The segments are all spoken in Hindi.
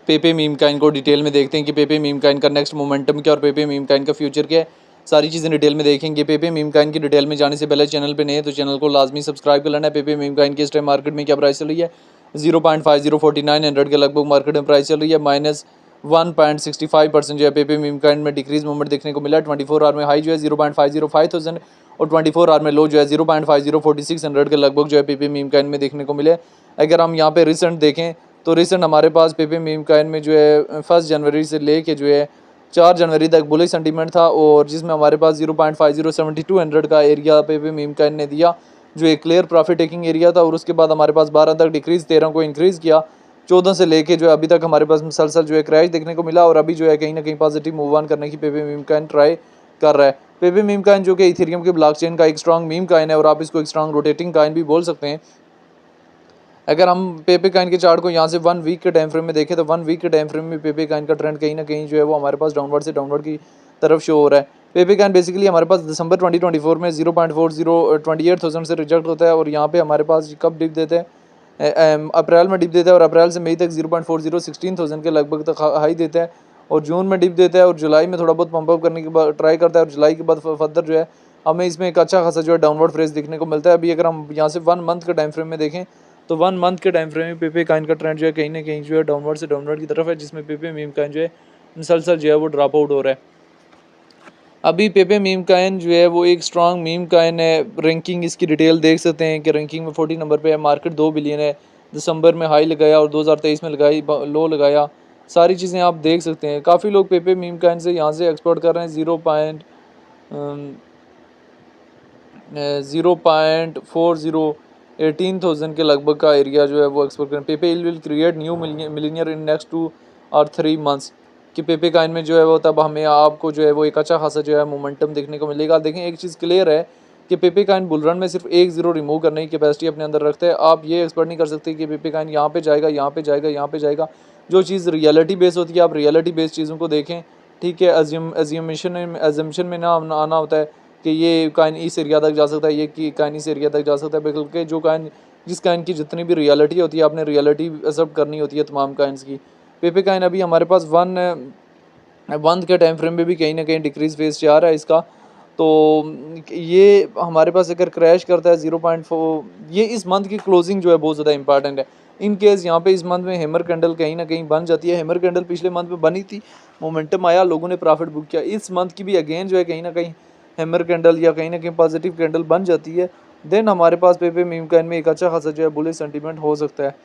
पेपे मीम काइन को डिटेल में देखते हैं कि पेपे मीम काइन का नेक्स्ट मोमेंटम क्या और पेपे मीम काइन का फ्यूचर क्या है। सारी चीज़ें डिटेल में देखेंगे। पेपे मीम काइन की डिटेल में जाने से पहले चैनल पे नए हैं तो चैनल को लाजमी सब्सक्राइब कर लेना है। पेपे मीम काइन की इस टाइम मार्केट में क्या प्राइस चल रही है, 0.5049 के लगभग मार्केट में प्राइस चल रही है। -1.65% जो है पेपे मीम काइन में डिक्रीज मूवमेंट देखने को मिला है। 24 आवर में हाई जो है 0.505,000 और 24 आवर में लो जो है 0.504600 के लगभग जो है पेपे मीम काइन में देखने को मिले। अगर हम यहाँ पे रिसेंट देखें तो रिसेंट हमारे पास पेपे मीम काइन में जो है 1 जनवरी से लेके जो है 4 जनवरी तक बुलिश सेंटीमेंट था और जिसमें हमारे पास 0.507200 का एरिया पेपे मीम काइन ने दिया जो एक क्लियर प्रॉफिट टेकिंग एरिया था। और उसके बाद हमारे पास 12 तक डिक्रीज, 13 को इंक्रीज़ किया, 14 से लेके जो है अभी तक हमारे पास मुसलसल जो है क्रैश देखने को मिला और अभी जो है कहीं ना कहीं पॉजिटिव मूव ऑन करने की पेपे मीम काइन ट्राई कर रहा है। पेपे मीम काइन जो कि इथेरियम के ब्लॉकचेन का एक स्ट्रॉन्ग मीम काइन है और आप इसको एक स्ट्रॉन्ग रोटेटिंग काइन भी बोल सकते हैं। अगर हम पेपे काइन के चार्ट को यहाँ से 1 वीक के टाइम फ्रेम में देखें तो 1 वीक के टाइम फ्रेम में पेपे काइन का ट्रेंड कहीं ना कहीं जो है वो हमारे पास डाउनवर्ड से डाउनवर्ड की तरफ शो हो रहा है। पेपे काइन बेसिकली हमारे पास दिसंबर 2024 में 0.4028,000 से रिजेक्ट होता है और यहाँ पे हमारे पास कब डिप देते हैं, अप्रैल में डिप देता है और अप्रैल से मई तक 0.4016,000 के लगभग तक हाई देता है और जून में डिप देता है और जुलाई में थोड़ा बहुत पंप अप करने के बाद ट्राई करता है और जुलाई के बाद फर्दर जो है हमें इसमें एक अच्छा खासा जो है डाउनवर्ड फ्रेज देखने को मिलता है। अभी अगर हम यहाँ से 1 मंथ के टाइम फ्रेम में देखें तो 1 मंथ के टाइम फ्रेम में पेपे काइन का ट्रेंड जो है कहीं ना कहीं जो है डाउनवर्ड से डाउनवर्ड की तरफ है, जिसमें पेपे मीम काइन जो है मुसलसल जो है वो ड्रॉप आउट हो रहा है। अभी पेपे मीम काइन जो है वो एक स्ट्रॉन्ग मीम काइन है। रैंकिंग इसकी डिटेल देख सकते हैं कि रैंकिंग में 40 नंबर पे है। मार्केट 2 बिलियन है, दिसंबर में हाई लगाया और 2023 में लगाई लो लगाया। सारी चीज़ें आप देख सकते हैं। काफ़ी लोग पेपे मीम काइन से यहाँ से एक्सपोर्ट कर रहे हैं। 0.18,000 के लगभग का एरिया जो है वो एक्सपोर्ट करें। Pepe will create new millionaire in next 2 और 3 मंथ्स कि पेपे काइन में जो है वो तब हमें आपको जो है वो एक अच्छा खासा जो है मोमेंटम देखने को मिलेगा। देखें एक चीज़ क्लियर है कि पेपे काइन बुल रन में सिर्फ 1 ज़ीरो रिमूव करने की कैपेसिटी अपने अंदर रखते हैं। आप ये एक्सपेक्ट नहीं कर सकते कि पेपे काइन यहाँ पे जाएगा, यहाँ पे जाएगा, यहाँ पे जाएगा। जो चीज़ रियलिटी बेस होती है आप रियलिटी बेस्ड चीज़ों को देखें, ठीक है। एजम्पशन में ना आना होता है कि ये काइन इस एरिया तक जा सकता है, ये कि काइन इस एरिया तक जा सकता है, बल्कि जो काइन जिस काइन की जितनी भी रियलिटी होती है आपने रियलिटी एक्सेप्ट करनी होती है तमाम काइन्स की। पेपे काइन अभी हमारे पास 1 के टाइम फ्रेम में भी कहीं ना कहीं डिक्रीज फेस जा रहा है इसका। तो ये हमारे पास अगर क्रैश करता है 0.4, ये इस मंथ की क्लोजिंग जो है बहुत ज़्यादा इंपॉर्टेंट है। इन केस यहाँ पे इस मंथ में हैमर कैंडल कहीं ना कहीं बन जाती है। हैमर कैंडल पिछले मंथ में बनी थी, मोमेंटम आया, लोगों ने प्रॉफिट बुक किया। इस मंथ की भी अगेन जो है कहीं ना कहीं हैमर कैंडल या कहीं ना कहीं पॉजिटिव कैंडल बन जाती है, देन हमारे पास पेपे मीम काइन में एक अच्छा खासा जो है बुलिश सेंटीमेंट हो सकता है।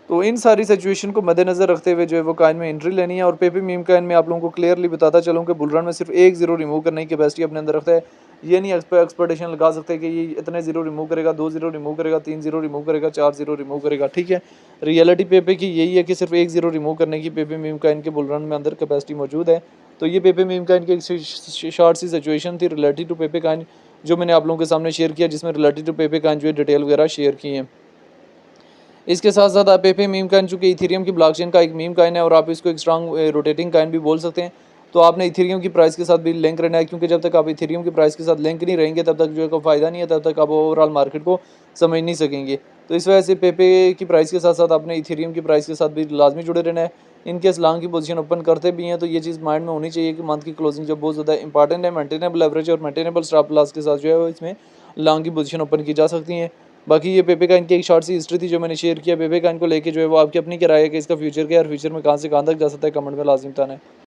तो इन सारी सिचुएशन को मद्देनजर रखते हुए जो है वो काइन में एंट्री लेनी है। और पेपे मीम काइन में आप लोगों को क्लियरली बताता चलूँ कि बुल रन में सिर्फ 1 ज़ीरो रिमूव करने की कैपेसिटी अपने अंदर रखता है। ये नहीं एक्सपेक्टेशन लगा सकते कि ये इतने ज़ीरो रिमूव करेगा, 2 ज़ीरो रिमूव करेगा, 3 ज़ीरो रिमूव करेगा, 4 ज़ीरो रिमूव करेगा, ठीक है। रियलिटी पेपे की यही है कि सिर्फ 1 ज़ीरो रिमूव करने की पेपे मीम काइन के बुल रन में अंदर कैपेसिटी मौजूद है। तो ये पेपे मीम काइन की एक शॉर्ट सी सिचुएशन थी रिलेटेड टू पेपे काइन जो मैंने आप लोगों के सामने शेयर किया, जिसमें रिलेटेड टू पेपे काइन जो है डिटेल वगैरह शेयर की हैं। इसके साथ साथ आप पेपे मीम काइन चूँकि इथेरियम की ब्लॉकचेन का एक मीम काइन है और आप इसको एक स्ट्रॉन्ग रोटेटिंग काइन भी बोल सकते हैं। तो आपने इथेरियम की प्राइस के साथ भी लिंक रहना है, क्योंकि जब तक आप इथेरियम की प्राइस के साथ लिंक नहीं रहेंगे तब तक जो है कोई फ़ायदा नहीं है, तब तक आप ओवरऑल मार्केट को समझ नहीं सकेंगे। तो इस वजह से पेपे की प्राइस के साथ साथ आपने इथेरियम की प्राइस के साथ भी लाजमी जुड़े रहना है। इनकेस लॉन्ग की पोजीशन ओपन करते भी हैं तो ये चीज़ माइंड में होनी चाहिए कि मंथ की क्लोजिंग जो बहुत ज़्यादा इंपॉर्टेंट है। मेंटेनेबल एवरेज और मेंटेनेबल स्टॉप लॉस के साथ जो है वो इसमें लॉन्ग की पोजीशन ओपन की जा सकती है। बाकी ये पेपे काइन की एक शॉर्ट सी हिस्ट्री थी जो मैंने शेयर किया। पेपे काइन को लेके जो है वो आपकी अपनी क्या राय है कि इसका फ्यूचर क्या है और फ्यूचर में कहाँ से कहाँ तक जा सकता है, कमेंट में लाजमी बताना है।